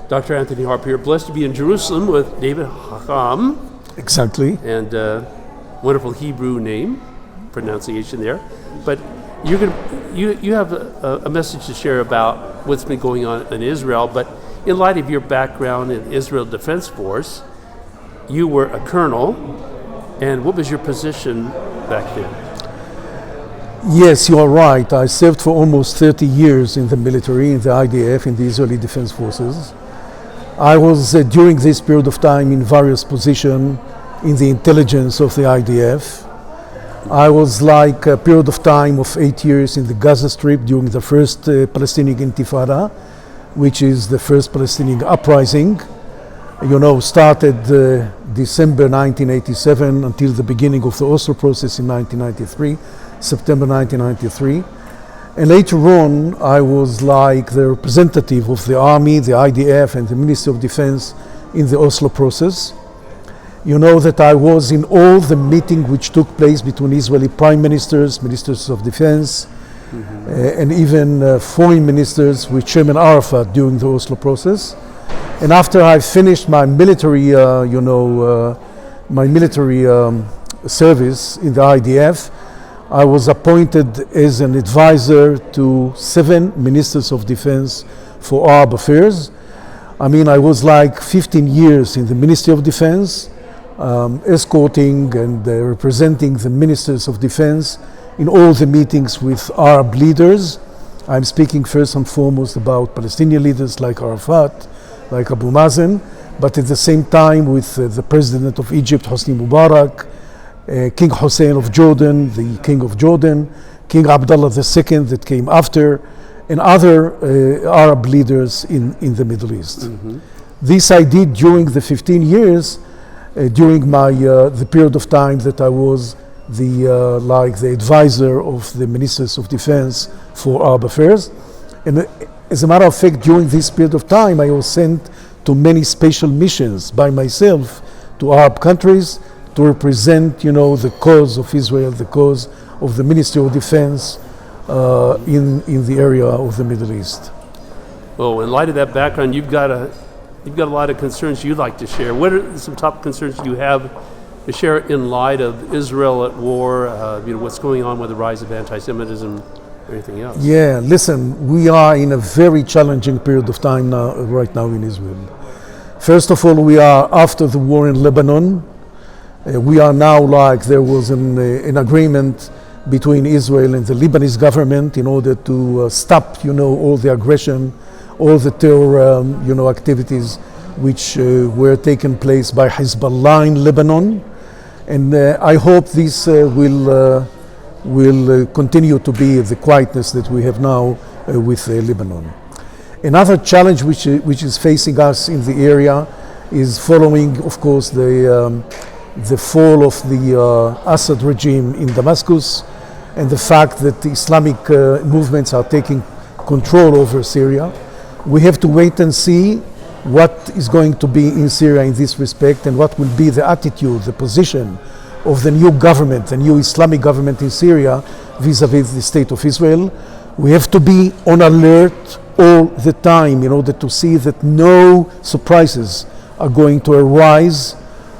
Dr. Anthony Harper here, blessed to be in Jerusalem with David Hachem. Exactly. And wonderful Hebrew name, pronunciation there. But you have a message to share about what's been going on in Israel, but in light of your background in Israel Defense Force, you were a colonel, and what was your position back then? Yes, you are right. I served for almost 30 years in the military, in the IDF, in the Israeli Defense Forces. I was, during this period of time, in various positions in the intelligence of the IDF. I was like a period of time of 8 years in the Gaza Strip during the first Palestinian Intifada, which is the first Palestinian uprising. You know, started December 1987 until the beginning of the Oslo process in 1993, September 1993. And later on, I was like the representative of the Army, the IDF, and the Ministry of Defense in the Oslo process. You know that I was in all the meetings which took place between Israeli prime ministers, ministers of defense, and even foreign ministers with Chairman Arafat during the Oslo process. And after I finished my military, service in the IDF, I was appointed as an advisor to 7 ministers of defense for Arab affairs. I mean, I was like 15 years in the Ministry of Defense, escorting and representing the ministers of defense in all the meetings with Arab leaders. I'm speaking first and foremost about Palestinian leaders like Arafat, like Abu Mazen, but at the same time with the President of Egypt, Hosni Mubarak, King Hussein of Jordan, the King of Jordan, King Abdullah II that came after, and other Arab leaders in the Middle East. This I did during the 15 years, during my the period of time that I was the advisor of the Ministers of Defense for Arab Affairs. And as a matter of fact, during this period of time, I was sent to many special missions by myself to Arab countries to represent, the cause of Israel, the cause of the Ministry of Defense in the area of the Middle East. Well, in light of that background, you've got a lot of concerns you'd like to share. What are some top concerns you have to share in light of Israel at war? What's going on with the rise of anti-Semitism, or anything else? Yeah, listen, we are in a very challenging period of time right now in Israel. First of all, we are after the war in Lebanon. We are now there was an agreement between Israel and the Lebanese government in order to stop, all the aggression, all the terror, activities which were taking place by Hezbollah in Lebanon. And I hope this will continue to be the quietness that we have now with Lebanon. Another challenge which is facing us in the area is following, of course, the fall of the Assad regime in Damascus and the fact that the Islamic movements are taking control over Syria. We have to wait and see what is going to be in Syria in this respect and what will be the attitude, the position of the new government, the new Islamic government in Syria vis-a-vis the state of Israel. We have to be on alert all the time in order to see that no surprises are going to arise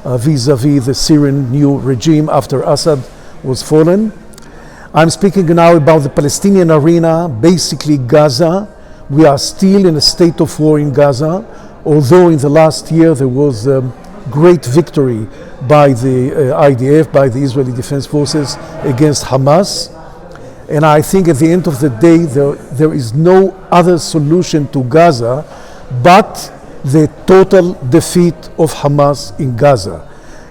vis-a-vis the Syrian new regime after Assad was fallen. I'm speaking now about the Palestinian arena, basically Gaza. We are still in a state of war in Gaza, although in the last year there was a great victory by the IDF, by the Israeli Defense Forces against Hamas. And I think at the end of the day, there is no other solution to Gaza but the total defeat of Hamas in Gaza.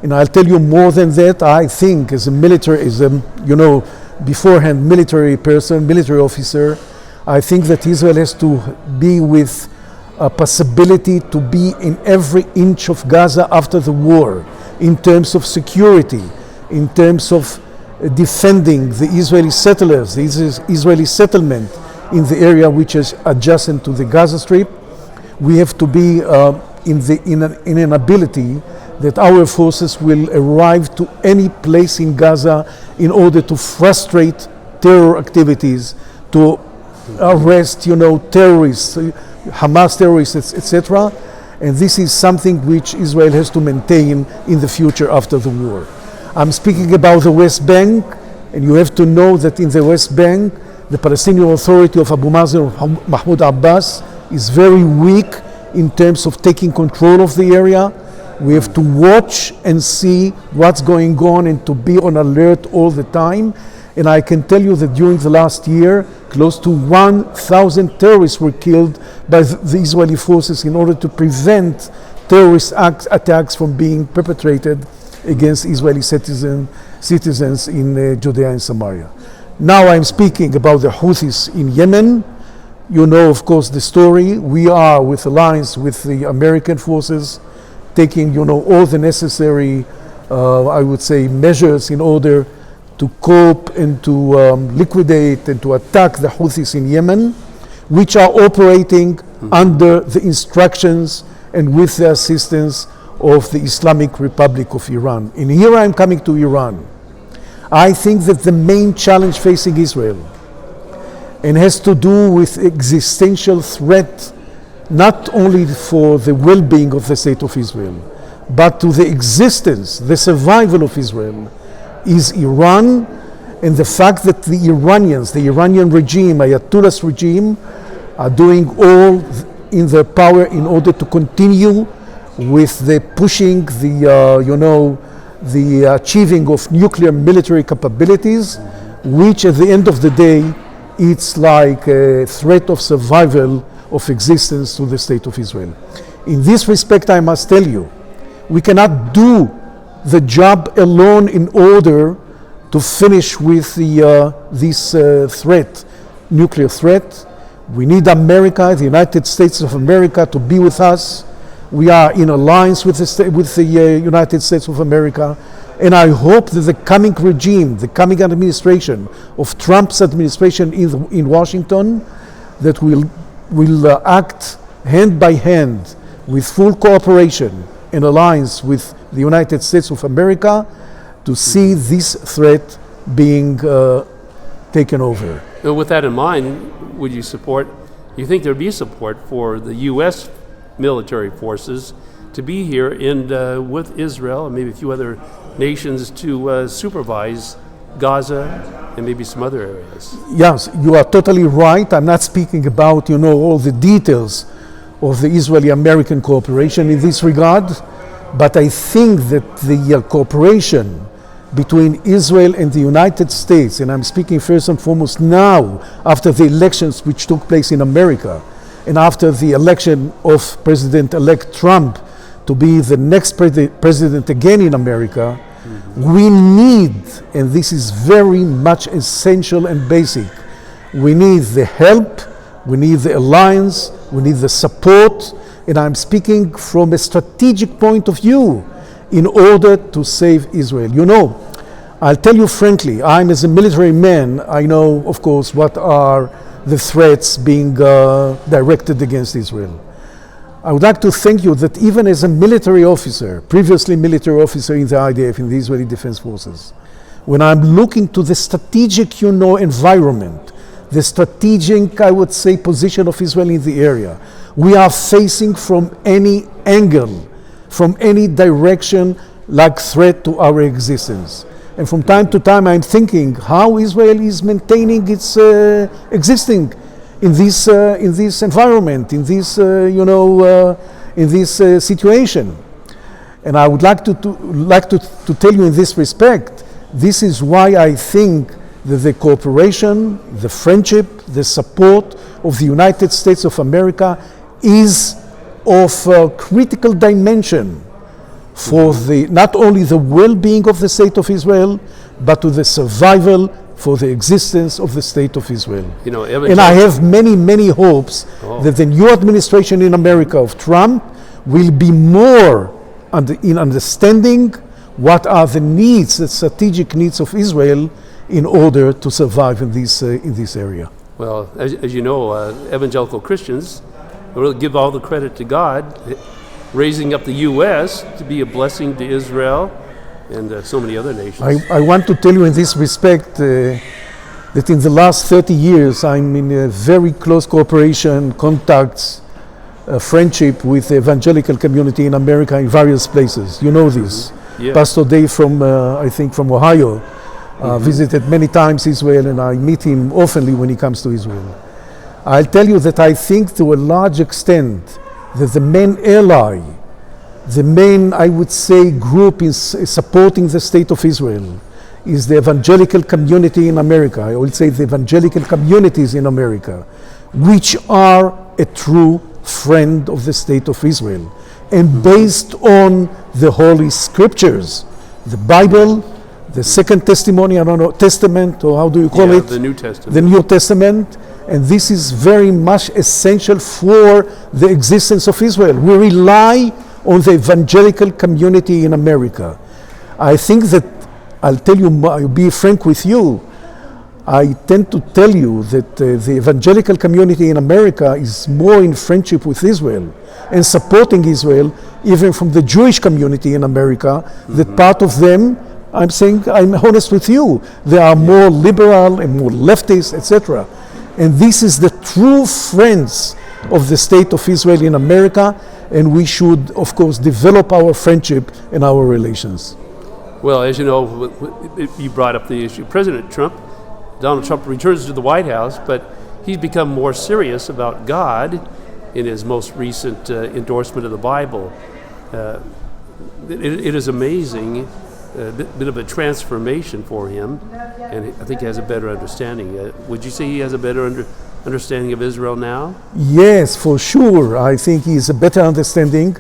And I'll tell you more than that. I think as a military, beforehand military person, military officer, I think that Israel has to be with a possibility to be in every inch of Gaza after the war, in terms of security, in terms of defending the Israeli settlers, the Israeli settlement in the area which is adjacent to the Gaza Strip. We have to be in an ability that our forces will arrive to any place in Gaza in order to frustrate terror activities, to arrest, terrorists, Hamas terrorists, etc. And this is something which Israel has to maintain in the future after the war. I'm speaking about the West Bank, and you have to know that in the West Bank, the Palestinian Authority of Abu Mazen or Mahmoud Abbas is very weak in terms of taking control of the area. We have to watch and see what's going on and to be on alert all the time. And I can tell you that during the last year, close to 1,000 terrorists were killed by the Israeli forces in order to prevent terrorist attacks from being perpetrated against Israeli citizens in Judea and Samaria. Now I'm speaking about the Houthis in Yemen. You know, of course, the story. We are with alliance with the American forces, taking, all the necessary, I would say, measures in order to cope and to liquidate and to attack the Houthis in Yemen, which are operating under the instructions and with the assistance of the Islamic Republic of Iran. And here I'm coming to Iran. I think that the main challenge facing Israel, and has to do with existential threat, not only for the well-being of the state of Israel, but to the existence, the survival of Israel, is Iran, and the fact that the Iranians, the Iranian regime, Ayatollah's regime, are doing all in their power in order to continue with the pushing, the achieving of nuclear military capabilities, which at the end of the day, it's like a threat of survival of existence to the state of Israel. In this respect, I must tell you, we cannot do the job alone in order to finish with this threat, nuclear threat. We need America, the United States of America, to be with us. We are in alliance with the United States of America, and I hope that the coming regime, the coming administration of Trump's administration in Washington, that will act hand by hand with full cooperation and alliance with the United States of America to see this threat being taken over. With that in mind, would you think there'd be support for the U.S. military forces to be here and with Israel and maybe a few other nations to supervise Gaza and maybe some other areas? Yes, you are totally right. I'm not speaking about, all the details of the Israeli-American cooperation in this regard, but I think that the cooperation between Israel and the United States, and I'm speaking first and foremost now, after the elections which took place in America, and after the election of President-elect Trump to be the next president again in America, we need, and this is very much essential and basic, we need the help, we need the alliance, we need the support, and I'm speaking from a strategic point of view in order to save Israel. I'll tell you frankly, I'm as a military man, I know, of course, what are the threats being directed against Israel. I would like to thank you that even as a military officer, previously military officer in the IDF, in the Israeli Defense Forces, when I'm looking to the strategic, environment, the strategic, I would say, position of Israel in the area, we are facing from any angle, from any direction, like threat to our existence. And from time to time, I'm thinking how Israel is maintaining its existing in this environment, in this situation. And I would like to tell you in this respect, this is why I think that the cooperation, the friendship, the support of the United States of America is of a critical dimension for not only the well-being of the state of Israel, but to the survival for the existence of the state of Israel. And I have many, many hopes that the new administration in America of Trump will be more in understanding what are the needs, the strategic needs of Israel in order to survive in this area. Well, as you know, evangelical Christians will give all the credit to God, raising up the U.S. to be a blessing to Israel and so many other nations. I want to tell you in this respect that in the last 30 years I'm in a very close cooperation, contacts friendship with the evangelical community in America in various places. You know this. Yeah. Pastor Dave from, I think from Ohio, visited many times Israel, and I meet him oftenly when he comes to Israel. I'll tell you that I think to a large extent that the main ally, the main, I would say, group in supporting the state of Israel is the evangelical community in America. I would say the evangelical communities in America, which are a true friend of the state of Israel, and based on the Holy Scriptures, the Bible, the Second Testimony, I don't know, Testament, or how do you call it? The New Testament. The New Testament, and this is very much essential for the existence of Israel. We rely on the evangelical community in America. I think that, I'll tell you, I'll be frank with you, I tend to tell you that the evangelical community in America is more in friendship with Israel and supporting Israel, even from the Jewish community in America, that part of them, I'm saying, I'm honest with you, they are more liberal and more leftist, etc. And this is the true friends of the state of Israel in America, and we should, of course, develop our friendship and our relations. Well, as you know, you brought up the issue. Donald Trump returns to the White House, but he's become more serious about God in his most recent endorsement of the Bible. It is amazing, a bit of a transformation for him, and I think he has a better understanding. Would you say he has a better understanding of Israel now? Yes, for sure. I think he has a better understanding.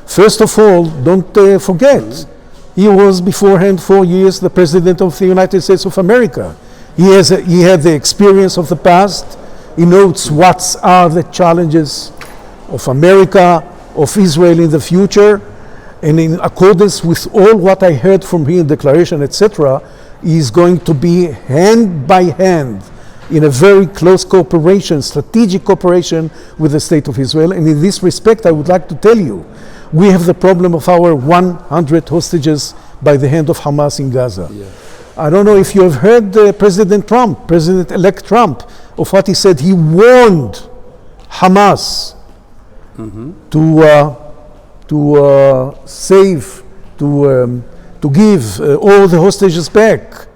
First of all, don't forget, he was beforehand 4 years the President of the United States of America. He had the experience of the past. He knows what are the challenges of America, of Israel in the future. And in accordance with all what I heard from him in declaration, etc., he is going to be hand by hand in a very close cooperation, strategic cooperation with the state of Israel. And in this respect, I would like to tell you, we have the problem of our 100 hostages by the hand of Hamas in Gaza. Yeah. I don't know if you have heard President-elect Trump, of what he said. He warned Hamas to save, to give all the hostages back.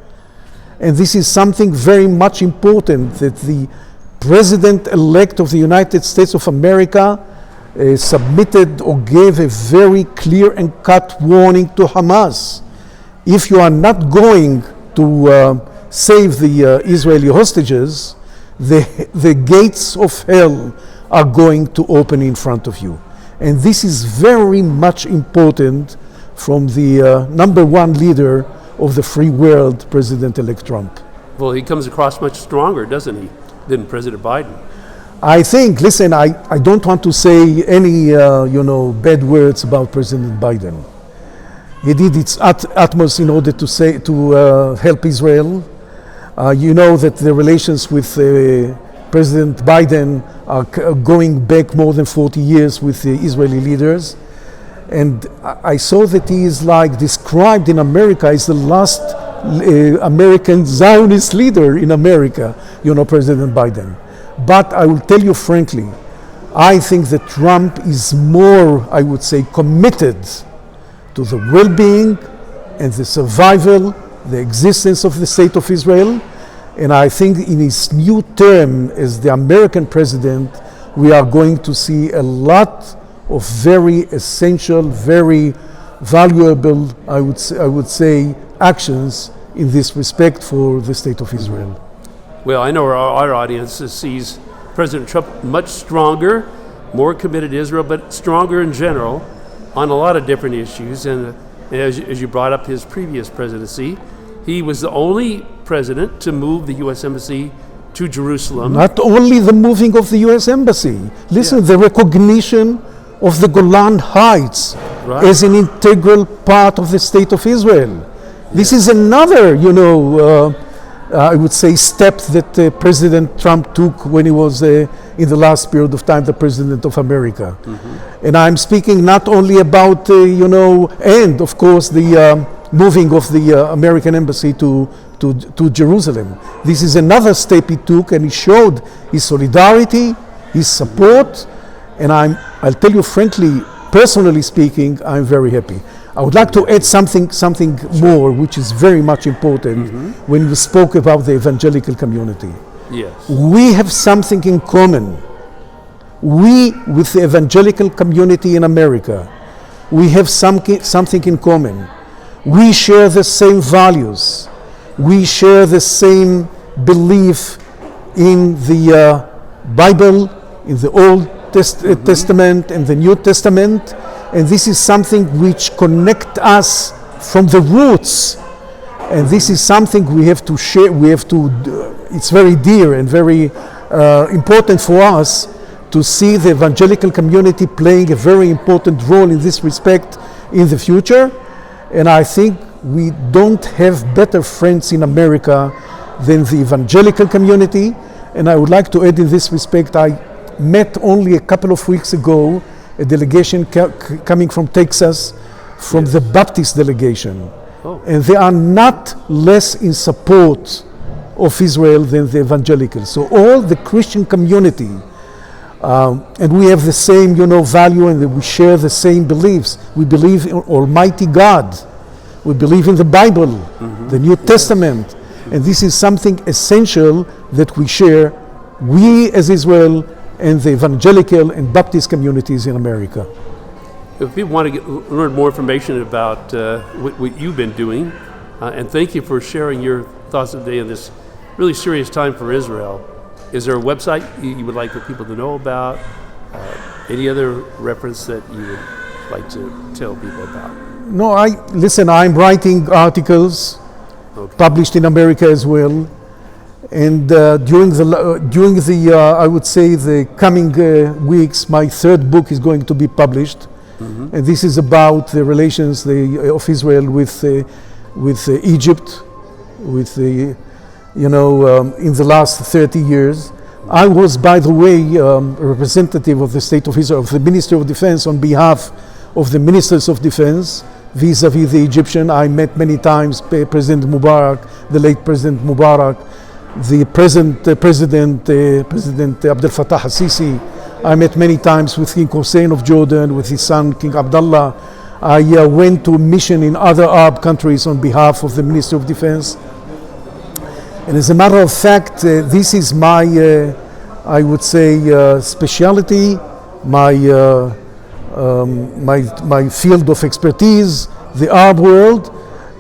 And this is something very much important, that the President-elect of the United States of America submitted or gave a very clear and cut warning to Hamas. If you are not going to save the Israeli hostages, the gates of hell are going to open in front of you. And this is very much important from the number one leader of the free world, President-elect Trump. Well, he comes across much stronger, doesn't he, than President Biden? I think, listen, I don't want to say any bad words about President Biden. He did its utmost in order to help Israel. You know that the relations with President Biden are going back more than 40 years with the Israeli leaders. And I saw that he is described in America as the last American Zionist leader in America, President Biden. But I will tell you frankly, I think that Trump is more, I would say, committed to the well-being and the survival, the existence of the state of Israel. And I think in his new term as the American president, we are going to see a lot of very essential, very valuable, I would say, actions in this respect for the state of Israel. Well, I know our audience sees President Trump much stronger, more committed to Israel, but stronger in general on a lot of different issues. And as you brought up his previous presidency, he was the only president to move the U.S. Embassy to Jerusalem. Not only the moving of the U.S. Embassy, listen, the recognition of the Golan Heights as an integral part of the state of Israel. This is another, I would say, step that President Trump took when he was, in the last period of time, the President of America. And I'm speaking not only about, and of course the moving of the American Embassy to Jerusalem. This is another step he took, and he showed his solidarity, his support, And I'll tell you frankly, personally speaking, I'm very happy. I would like to add something more, which is very much important when we spoke about the evangelical community. Yes. We have something in common. We, with the evangelical community in America, we have something in common. We share the same values. We share the same belief in the Bible, in the Old Testament and the New Testament, and this is something which connects us from the roots, and this is something we have to share. It's very dear and very important for us to see the evangelical community playing a very important role in this respect in the future. And I think we don't have better friends in America than the evangelical community. And I would like to add in this respect, I met only a couple of weeks ago a delegation coming from Texas, from the Baptist delegation. Oh. And they are not less in support of Israel than the evangelicals. So all the Christian community, and we have the same, value, and we share the same beliefs. We believe in Almighty God. We believe in the Bible, the New Testament. And this is something essential that we share, we as Israel and the evangelical and Baptist communities in America. If people want to learn more information about what you've been doing, and thank you for sharing your thoughts today in this really serious time for Israel, is there a website you would like for people to know about? Any other reference that you would like to tell people about? No, I'm writing articles published in America as well. And during the I would say the coming weeks, my third book is going to be published, and this is about the relations of Israel with Egypt, with the in the last 30 years. I was, by the way, a representative of the State of Israel, of the Ministry of Defense, on behalf of the Ministers of Defense vis-a-vis the Egyptian. I met many times President Mubarak, the late President Mubarak, the present President Abdel Fattah al-Sisi. I met many times with King Hussein of Jordan, with his son King Abdullah. I went to a mission in other Arab countries on behalf of the Ministry of Defense. And as a matter of fact, this is my, I would say, specialty, my field of expertise, the Arab world.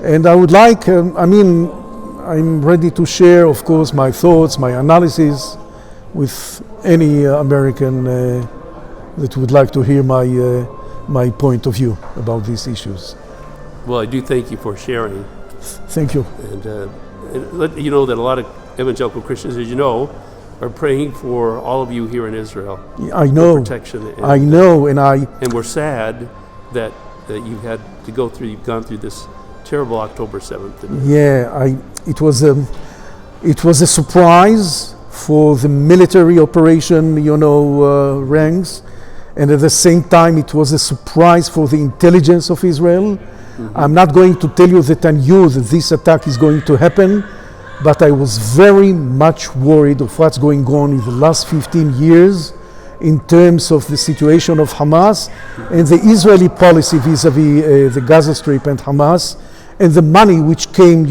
And I would like, I'm ready to share, of course, my thoughts, my analysis with any American that would like to hear my point of view about these issues. Well, I do thank you for sharing. Thank you. And let you know that a lot of evangelical Christians, as you know, are praying for all of you here in Israel. I know. For protection. And, I know, and we're sad that you've gone through this terrible October 7th. Yeah, it was a surprise for the military operation, ranks, and at the same time it was a surprise for the intelligence of Israel. I'm not going to tell you that I knew that this attack is going to happen, but I was very much worried of what's going on in the last 15 years in terms of the situation of Hamas and the Israeli policy vis-a-vis the Gaza Strip and Hamas, and the money which came,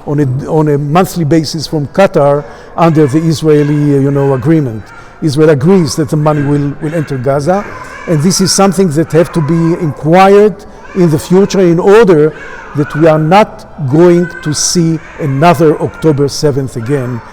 on a monthly basis from Qatar under the Israeli, agreement. Israel agrees that the money will enter Gaza, and this is something that have to be inquired in the future in order that we are not going to see another October 7th again.